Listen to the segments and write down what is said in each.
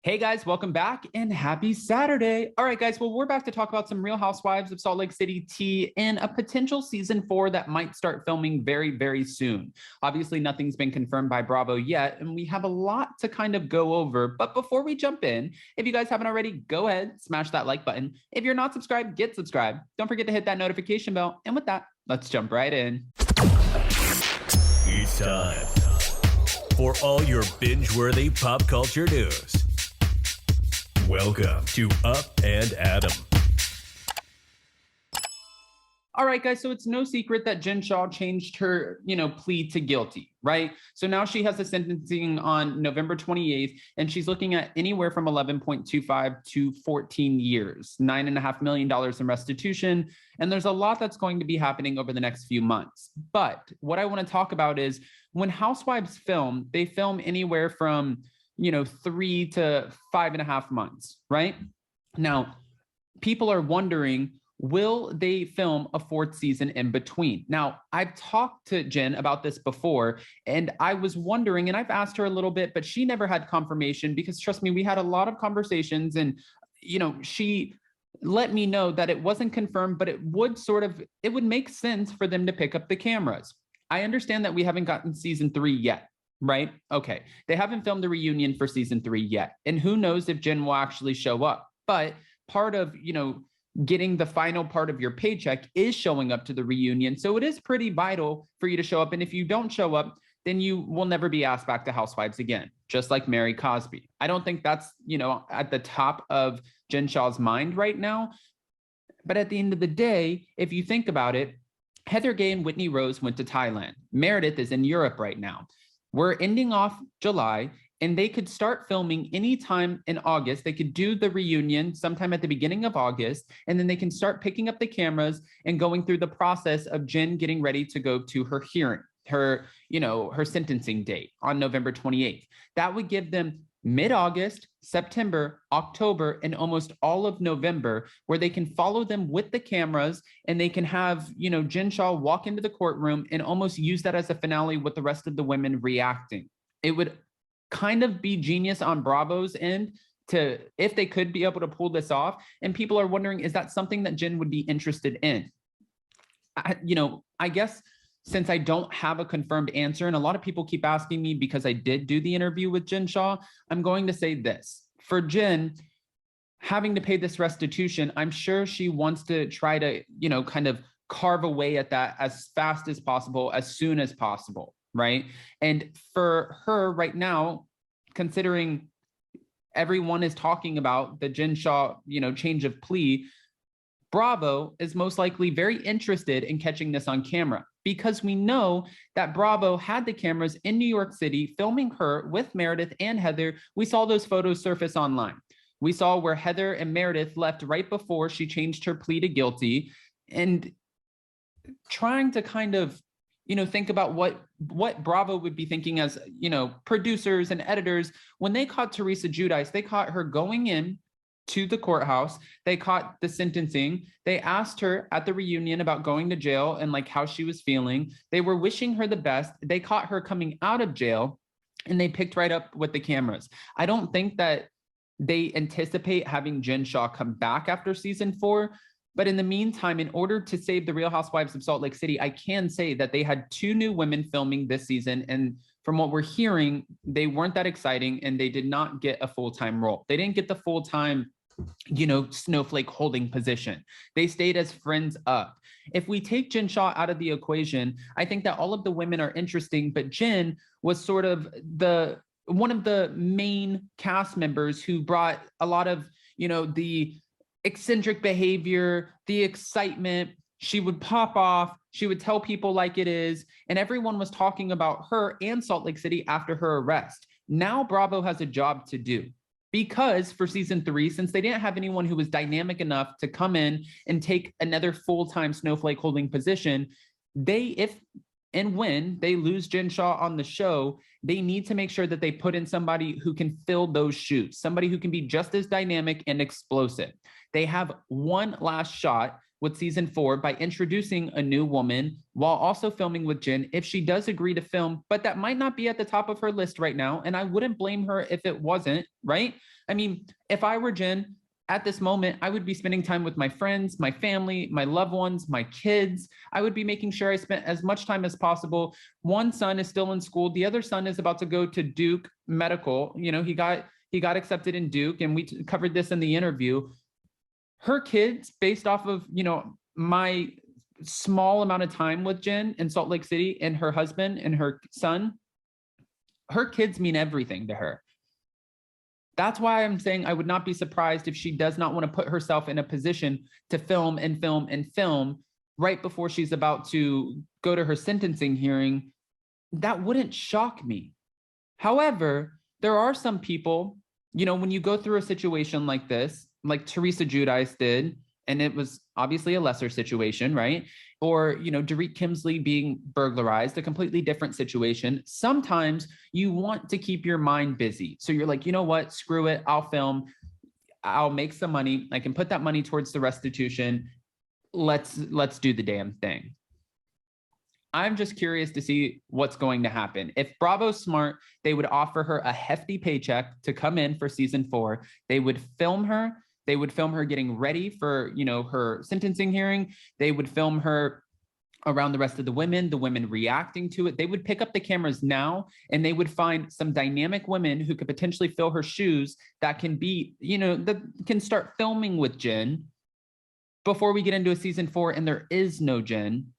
Hey guys, welcome back and happy Saturday. All right, guys, well, we're back to talk about some Real Housewives of Salt Lake City tea and a potential season 4 that might start filming very, very soon. Obviously, nothing's been confirmed by Bravo yet, and we have a lot to kind of go over. But before we jump in, if you guys haven't already, go ahead, smash that like button. If you're not subscribed, get subscribed. Don't forget to hit that notification bell. And with that, let's jump right in. It's time for all your binge-worthy pop culture news. Welcome to Up and Adam. All right, guys, so it's no secret that Jen Shah changed her, plea to guilty, right? So now she has a sentencing on November 28th, and she's looking at anywhere from 11.25 to 14 years, $9.5 million in restitution. And there's a lot that's going to be happening over the next few months. But what I want to talk about is when housewives film, they film anywhere from 3 to 5.5 months, right? Now, people are wondering, will they film a 4th season in between? Now, I've talked to Jen about this before, and I was wondering, and I've asked her a little bit, but she never had confirmation because, trust me, we had a lot of conversations, and, she let me know that it wasn't confirmed, but it would make sense for them to pick up the cameras. I understand that we haven't gotten season 3 yet. Right? Okay. They haven't filmed the reunion for season 3 yet. And who knows if Jen will actually show up. But part of, getting the final part of your paycheck is showing up to the reunion. So it is pretty vital for you to show up. And if you don't show up, then you will never be asked back to Housewives again, just like Mary Cosby. I don't think that's, at the top of Jen Shah's mind right now. But at the end of the day, if you think about it, Heather Gay and Whitney Rose went to Thailand. Meredith is in Europe right now. We're ending off July, and they could start filming anytime in August. They could do the reunion sometime at the beginning of August, and then they can start picking up the cameras and going through the process of Jen getting ready to go to her hearing, her sentencing date on November 28th. That would give them mid-August, September, October, and almost all of November, where they can follow them with the cameras, and they can have, Jen Shah walk into the courtroom and almost use that as a finale with the rest of the women reacting. It would kind of be genius on Bravo's end if they could be able to pull this off. And people are wondering, is that something that Jen would be interested in? I guess since I don't have a confirmed answer, and a lot of people keep asking me because I did do the interview with Jen Shah, I'm going to say this. For Jen, having to pay this restitution, I'm sure she wants to try to, kind of carve away at that as fast as possible, as soon as possible, right? And for her right now, considering everyone is talking about the Jen Shah, change of plea, Bravo is most likely very interested in catching this on camera, because we know that Bravo had the cameras in New York City filming her with Meredith and Heather. We saw those photos surface online. We saw where Heather and Meredith left right before she changed her plea to guilty, and trying to kind of, think about what Bravo would be thinking as, producers and editors. When they caught Teresa Giudice, they caught her going in to the courthouse. They caught the sentencing. They asked her at the reunion about going to jail and like how she was feeling. They were wishing her the best. They caught her coming out of jail, and they picked right up with the cameras. I don't think that they anticipate having Jen Shah come back after season 4. But in the meantime, in order to save the Real Housewives of Salt Lake City, I can say that they had 2 new women filming this season. And from what we're hearing, they weren't that exciting, and they did not get a full-time role. They didn't get the full-time snowflake holding position. They stayed as friends up. If we take Jen Shah out of the equation, I think that all of the women are interesting, but Jen was sort of one of the main cast members who brought a lot of, the eccentric behavior, the excitement. She would pop off. She would tell people like it is. And everyone was talking about her and Salt Lake City after her arrest. Now Bravo has a job to do. Because for season 3, since they didn't have anyone who was dynamic enough to come in and take another full-time snowflake holding position, if and when they lose Jen Shah on the show, they need to make sure that they put in somebody who can fill those shoes, somebody who can be just as dynamic and explosive. They have one last shot with season 4 by introducing a new woman while also filming with Jen if she does agree to film, but that might not be at the top of her list right now. And I wouldn't blame her if it wasn't, right? I mean, if I were Jen, at this moment, I would be spending time with my friends, my family, my loved ones, my kids. I would be making sure I spent as much time as possible. One son is still in school. The other son is about to go to Duke Medical. You know, he got accepted in Duke, and we covered this in the interview. Her kids, based off of, you know, my small amount of time with Jen in Salt Lake City and her husband and her son, her kids mean everything to her. That's why I'm saying I would not be surprised if she does not want to put herself in a position to film and film and film right before she's about to go to her sentencing hearing. That wouldn't shock me. However, there are some people, you know, when you go through a situation like this, like Teresa Giudice did, and it was obviously a lesser situation, right? Or, you know, Dorit Kemsley being burglarized, a completely different situation. Sometimes you want to keep your mind busy. So you're like, you know what, screw it, I'll film, I'll make some money. I can put that money towards the restitution. Let's do the damn thing. I'm just curious to see what's going to happen. If Bravo's smart, they would offer her a hefty paycheck to come in for season 4. They would film her. They would film her getting ready for, you know, her sentencing hearing. They would film her around the rest of the women reacting to it. They would pick up the cameras now, and they would find some dynamic women who could potentially fill her shoes that can be, you know, that can start filming with Jen before we get into a season 4 and there is no Jen.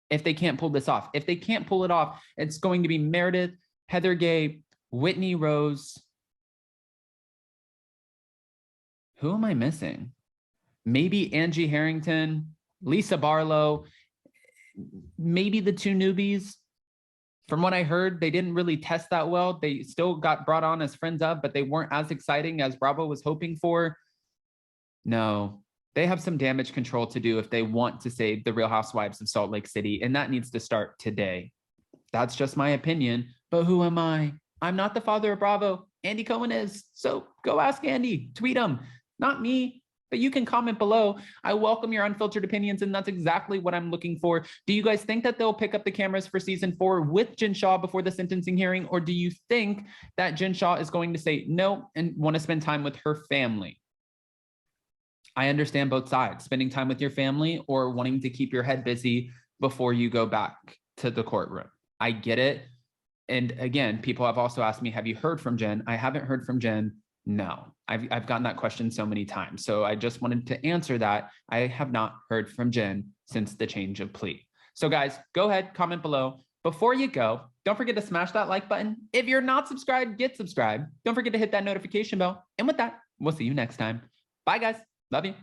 If they can't pull this off, if they can't pull it off, it's going to be Meredith, Heather Gay, Whitney Rose. Who am I missing? Maybe Angie Harrington, Lisa Barlow, maybe the 2 newbies. From what I heard, they didn't really test that well. They still got brought on as friends of, but they weren't as exciting as Bravo was hoping for. No, they have some damage control to do if they want to save the Real Housewives of Salt Lake City, and that needs to start today. That's just my opinion, but who am I? I'm not the father of Bravo. Andy Cohen is, so go ask Andy, tweet him. Not me, but you can comment below. I welcome your unfiltered opinions, and that's exactly what I'm looking for. Do you guys think that they'll pick up the cameras for season 4 with Jen Shah before the sentencing hearing, or do you think that Jen Shah is going to say no and want to spend time with her family? I understand both sides, spending time with your family or wanting to keep your head busy before you go back to the courtroom. I get it. And again, people have also asked me, have you heard from Jen? I haven't heard from Jen. No, I've gotten that question so many times. So I just wanted to answer that. I have not heard from Jen since the change of plea. So guys, go ahead, comment below. Before you go, don't forget to smash that like button. If you're not subscribed, get subscribed. Don't forget to hit that notification bell. And with that, we'll see you next time. Bye guys. Love you.